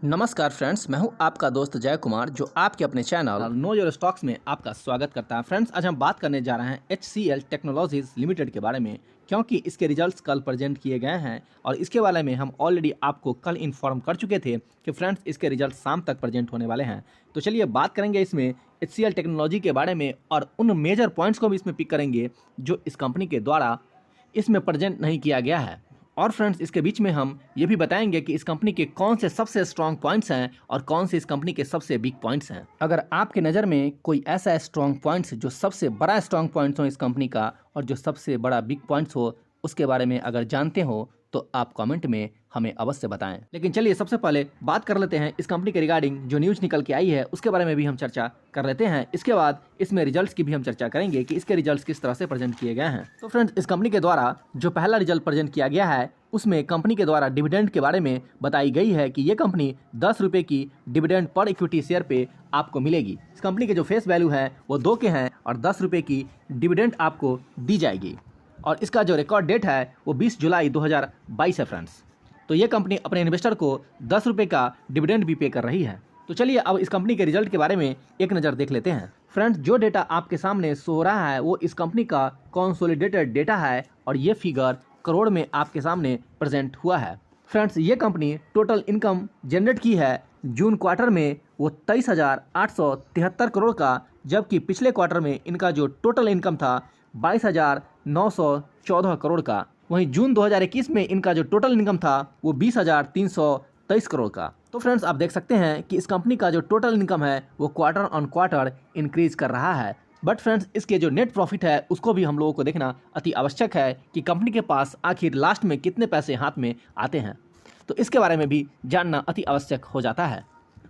नमस्कार फ्रेंड्स, मैं हूं आपका दोस्त जय कुमार जो आपके अपने चैनल नो योर स्टॉक्स में आपका स्वागत करता है। फ्रेंड्स, आज हम बात करने जा रहे हैं HCL टेक्नोलॉजीज लिमिटेड के बारे में, क्योंकि इसके रिजल्ट्स कल प्रेजेंट किए गए हैं और इसके बारे में हम ऑलरेडी आपको कल इन्फॉर्म कर चुके थे कि फ्रेंड्स इसके रिजल्ट शाम तक प्रेजेंट होने वाले हैं। तो चलिए बात करेंगे इसमें HCL टेक्नोलॉजी के बारे में और उन मेजर पॉइंट्स को भी इसमें पिक करेंगे जो इस कंपनी के द्वारा इसमें प्रेजेंट नहीं किया गया है। और फ्रेंड्स, इसके बीच में हम ये भी बताएंगे कि इस कंपनी के कौन से सबसे स्ट्रॉन्ग पॉइंट्स हैं और कौन से इस कंपनी के सबसे वीक पॉइंट्स हैं। अगर आपके नज़र में कोई ऐसा स्ट्रॉन्ग पॉइंट्स जो सबसे बड़ा स्ट्रॉन्ग पॉइंट्स हो इस कंपनी का और जो सबसे बड़ा वीक पॉइंट्स हो, उसके बारे में अगर जानते हो तो आप कमेंट में हमें अवश्य बताएं। लेकिन चलिए सबसे पहले बात कर लेते हैं इस कंपनी के रिगार्डिंग जो न्यूज़ निकल के आई है, उसके बारे में भी हम चर्चा कर लेते हैं। इसके बाद इसमें रिजल्ट्स की भी हम चर्चा करेंगे कि इसके रिजल्ट्स किस तरह से प्रेजेंट किए गए हैं। तो फ्रेंड्स, इस कंपनी के द्वारा जो पहला रिजल्ट प्रेजेंट किया गया है उसमें कंपनी के द्वारा डिविडेंड के बारे में बताई गई है कि ये कंपनी 10 रुपये की डिविडेंड पर इक्विटी शेयर पे आपको मिलेगी। इस कंपनी के जो फेस वैल्यू है वो 2 के हैं और 10 रुपये की डिविडेंड आपको दी जाएगी और इसका जो रिकॉर्ड डेट है वो 20 जुलाई 2022 है। फ्रेंड्स, तो ये कंपनी अपने इन्वेस्टर को 10 रुपये का डिविडेंड भी पे कर रही है। तो चलिए अब इस कंपनी के रिजल्ट के बारे में एक नज़र देख लेते हैं। फ्रेंड्स, जो डेटा आपके सामने शो हो रहा है वो इस कंपनी का कंसोलिडेटेड डेटा है और ये फिगर करोड़ में आपके सामने प्रेजेंट हुआ है। फ्रेंड्स, ये कंपनी टोटल इनकम जनरेट की है जून क्वार्टर में वो 23,873 करोड़ का, जबकि पिछले क्वार्टर में इनका जो टोटल इनकम था 22,914 करोड़ का। वहीं जून 2021 में इनका जो टोटल इनकम था वो 20,323 करोड़ का। तो फ्रेंड्स, आप देख सकते हैं कि इस कंपनी का जो टोटल इनकम है वो क्वार्टर ऑन क्वार्टर इंक्रीज कर रहा है। बट फ्रेंड्स, इसके जो नेट प्रॉफिट है उसको भी हम लोगों को देखना अति आवश्यक है कि कंपनी के पास आखिर लास्ट में कितने पैसे हाथ में आते हैं, तो इसके बारे में भी जानना अति आवश्यक हो जाता है।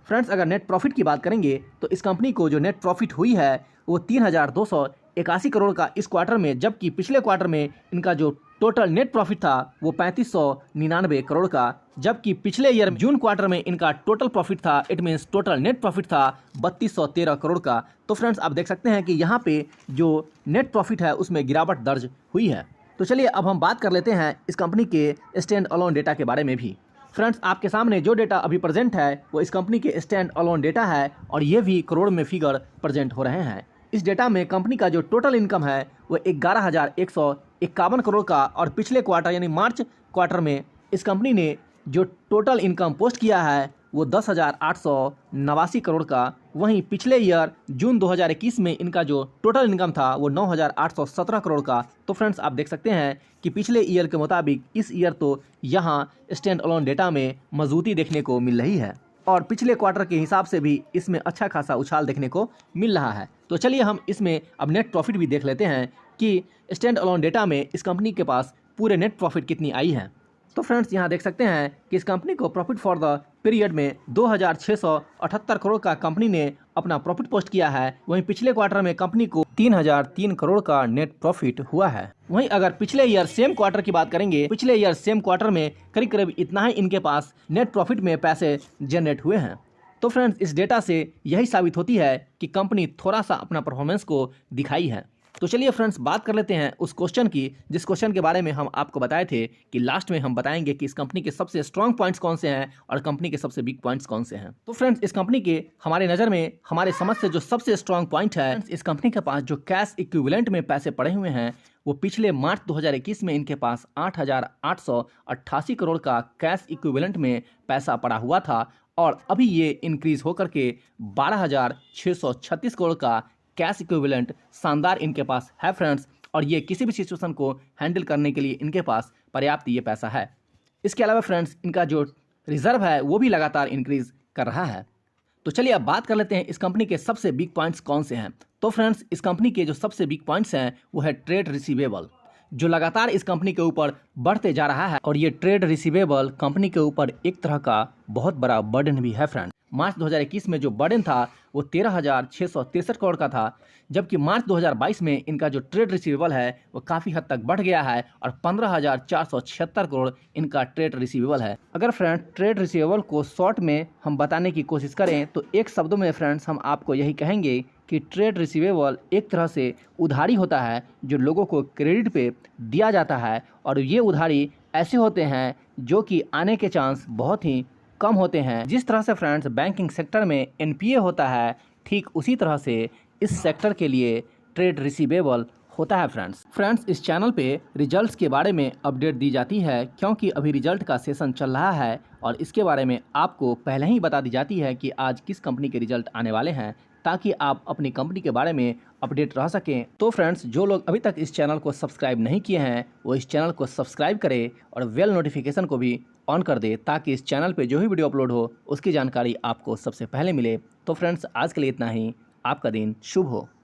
फ्रेंड्स, अगर नेट प्रॉफिट की बात करेंगे तो इस कंपनी को जो नेट प्रॉफिट हुई है वो 3,281 करोड़ का इस क्वार्टर में, जबकि पिछले क्वार्टर में इनका जो टोटल नेट प्रॉफिट था वो 3599 करोड़ का, जबकि पिछले ईयर जून क्वार्टर में इनका टोटल प्रॉफिट था, it means total net profit था 3213 करोड़ का। तो फ्रेंड्स, आप देख सकते हैं कि यहाँ पे जो नेट प्रॉफिट है उसमें गिरावट दर्ज हुई है। तो चलिए अब हम बात कर लेते हैं इस कंपनी के स्टैंड अलोन डेटा के बारे में भी। फ्रेंड्स, आपके सामने जो डेटा अभी प्रेजेंट है वो इस कंपनी के स्टैंड अलोन डेटा है और ये भी करोड़ में फिगर प्रेजेंट हो रहे हैं। इस डेटा में कंपनी का जो टोटल इनकम है वो 11,151 करोड़ का और पिछले क्वार्टर यानी मार्च क्वार्टर में इस कंपनी ने जो टोटल इनकम पोस्ट किया है वो 10,889 करोड़ का। वहीं पिछले ईयर जून 2021 में इनका जो टोटल इनकम था वो 9,817 करोड़ का। तो फ्रेंड्स, आप देख सकते हैं कि पिछले ईयर के मुताबिक इस ईयर तो यहाँ स्टैंड अलोन डेटा में मजबूती देखने को मिल रही है और पिछले क्वार्टर के हिसाब से भी इसमें अच्छा खासा उछाल देखने को मिल रहा है। तो चलिए हम इसमें अब नेट प्रॉफिट भी देख लेते हैं कि स्टैंड अलोन डेटा में इस कंपनी के पास पूरे नेट प्रॉफिट कितनी आई है। तो फ्रेंड्स, यहाँ देख सकते हैं कि इस कंपनी को प्रॉफिट फॉर द पीरियड में 2,678 करोड़ का कंपनी ने अपना प्रॉफिट पोस्ट किया है। वहीं पिछले क्वार्टर में कंपनी को 3,003 करोड़ का नेट प्रॉफिट हुआ है। वहीं अगर पिछले ईयर सेम क्वार्टर की बात करेंगे, पिछले ईयर सेम क्वार्टर में करीब करीब इतना ही इनके पास नेट प्रॉफिट में पैसे जनरेट हुए हैं। तो फ्रेंड्स, इस डेटा से यही साबित होती है कि कंपनी थोड़ा सा अपना परफॉर्मेंस को दिखाई है। तो चलिए फ्रेंड्स, बात कर लेते हैं उस क्वेश्चन की जिस क्वेश्चन के बारे में हम आपको बताए थे कि लास्ट में हम बताएंगे कि इस कंपनी के सबसे स्ट्रॉन्ग पॉइंट्स कौन से हैं और कंपनी के सबसे वीक पॉइंट्स कौन से हैं। तो फ्रेंड्स, इस कंपनी के हमारे नज़र में हमारे समझ से जो सबसे स्ट्रॉन्ग पॉइंट है, इस कंपनी के पास जो कैश इक्विवेलेंट में पैसे पड़े हुए हैं वो पिछले मार्च 2021 में इनके पास 8,888 करोड़ का कैश इक्विवेलेंट में पैसा पड़ा हुआ था और अभी ये इंक्रीज होकर के 12,636 करोड़ का कैश इक्विवेलेंट शानदार इनके पास है फ्रेंड्स, और ये किसी भी सिचुएशन को हैंडल करने के लिए इनके पास पर्याप्त ये पैसा है। इसके अलावा फ्रेंड्स, इनका जो रिजर्व है वो भी लगातार इंक्रीज कर रहा है। तो चलिए अब बात कर लेते हैं इस कंपनी के सबसे बिग पॉइंट्स कौन से हैं। तो फ्रेंड्स, इस कंपनी के जो सबसे बिग पॉइंट्स हैं वो है ट्रेड रिसीवेबल, जो लगातार इस कंपनी के ऊपर बढ़ते जा रहा है और ये ट्रेड रिसीवेबल कंपनी के ऊपर एक तरह का बहुत बड़ा बर्डन भी है फ्रेंड्स। मार्च 2021 में जो बर्डन था वो 13,663 करोड़ का था, जबकि मार्च 2022 में इनका जो ट्रेड रिसीवेबल है वो काफ़ी हद तक बढ़ गया है और 15,476 करोड़ इनका ट्रेड रिसीवेबल है। अगर फ्रेंड ट्रेड रिसीवेबल को शॉर्ट में हम बताने की कोशिश करें तो एक शब्दों में फ्रेंड्स हम आपको यही कहेंगे कि ट्रेड रिसीवेबल एक तरह से उधारी होता है जो लोगों को क्रेडिट पे दिया जाता है और ये उधारी ऐसे होते हैं जो कि आने के चांस बहुत ही कम होते हैं। जिस तरह से फ्रेंड्स बैंकिंग सेक्टर में एनपीए होता है, ठीक उसी तरह से इस सेक्टर के लिए ट्रेड रिसीवेबल होता है। फ्रेंड्स इस चैनल पे रिजल्ट्स के बारे में अपडेट दी जाती है, क्योंकि अभी रिजल्ट का सेशन चल रहा है और इसके बारे में आपको पहले ही बता दी जाती है कि आज किस कंपनी के रिजल्ट आने वाले हैं, ताकि आप अपनी कंपनी के बारे में अपडेट रह सकें। तो फ्रेंड्स जो लोग अभी तक इस चैनल को सब्सक्राइब नहीं किए हैं वो इस चैनल को सब्सक्राइब करें और बेल नोटिफिकेशन को भी ऑन कर दे, ताकि इस चैनल पे जो भी वीडियो अपलोड हो उसकी जानकारी आपको सबसे पहले मिले। तो फ्रेंड्स आज के लिए इतना ही। आपका दिन शुभ हो।